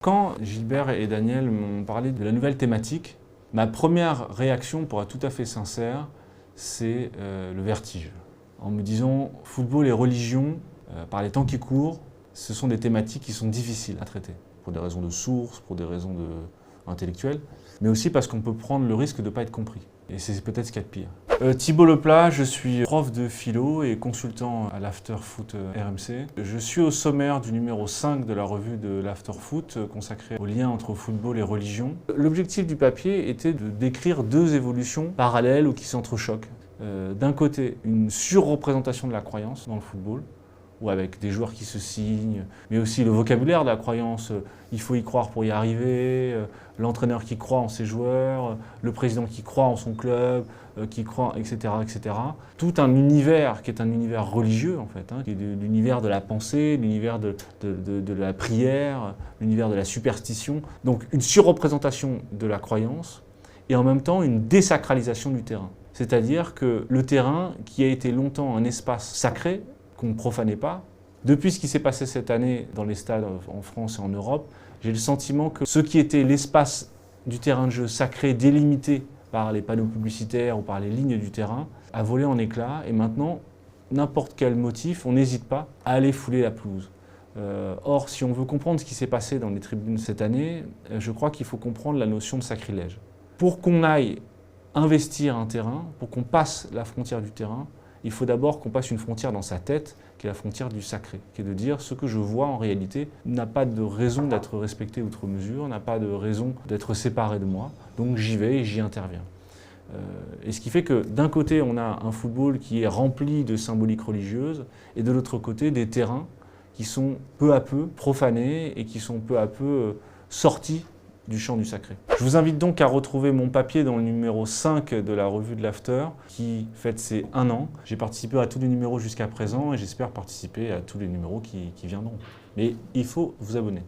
Quand Gilbert et Daniel m'ont parlé de la nouvelle thématique, ma première réaction, pour être tout à fait sincère, c'est le vertige. En me disant, football et religion, par les temps qui courent, ce sont des thématiques qui sont difficiles à traiter, pour des raisons de source, pour des raisons intellectuelles, mais aussi parce qu'on peut prendre le risque de ne pas être compris. Et c'est peut-être ce qu'il y a de pire. Thibaut Leplat, je suis prof de philo et consultant à l'Afterfoot RMC. Je suis au sommaire du numéro 5 de la revue de l'Afterfoot consacrée au lien entre football et religion. L'objectif du papier était de décrire deux évolutions parallèles ou qui s'entrechoquent. D'un côté, une surreprésentation de la croyance dans le football, ou avec des joueurs qui se signent, mais aussi le vocabulaire de la croyance, il faut y croire pour y arriver, l'entraîneur qui croit en ses joueurs, le président qui croit en son club, qui croit, etc., etc. Tout un univers qui est un univers religieux, en fait, qui est l'univers de la pensée, l'univers de la prière, l'univers de la superstition. Donc une surreprésentation de la croyance et en même temps une désacralisation du terrain. C'est-à-dire que le terrain, qui a été longtemps un espace sacré, qu'on ne profanait pas. Depuis ce qui s'est passé cette année dans les stades en France et en Europe, j'ai le sentiment que ce qui était l'espace du terrain de jeu sacré, délimité par les panneaux publicitaires ou par les lignes du terrain, a volé en éclats et maintenant, n'importe quel motif, on n'hésite pas à aller fouler la pelouse. Or, si on veut comprendre ce qui s'est passé dans les tribunes cette année, je crois qu'il faut comprendre la notion de sacrilège. Pour qu'on aille investir un terrain, pour qu'on passe la frontière du terrain, il faut d'abord qu'on passe une frontière dans sa tête, qui est la frontière du sacré, qui est de dire ce que je vois en réalité n'a pas de raison d'être respecté outre mesure, n'a pas de raison d'être séparé de moi, donc j'y vais et j'y interviens. Et ce qui fait que d'un côté on a un football qui est rempli de symboliques religieuses et de l'autre côté des terrains qui sont peu à peu profanés et qui sont peu à peu sortis du champ du sacré. Je vous invite donc à retrouver mon papier dans le numéro 5 de la revue de l'After qui fête ses 1 an. J'ai participé à tous les numéros jusqu'à présent et j'espère participer à tous les numéros qui viendront. Mais il faut vous abonner.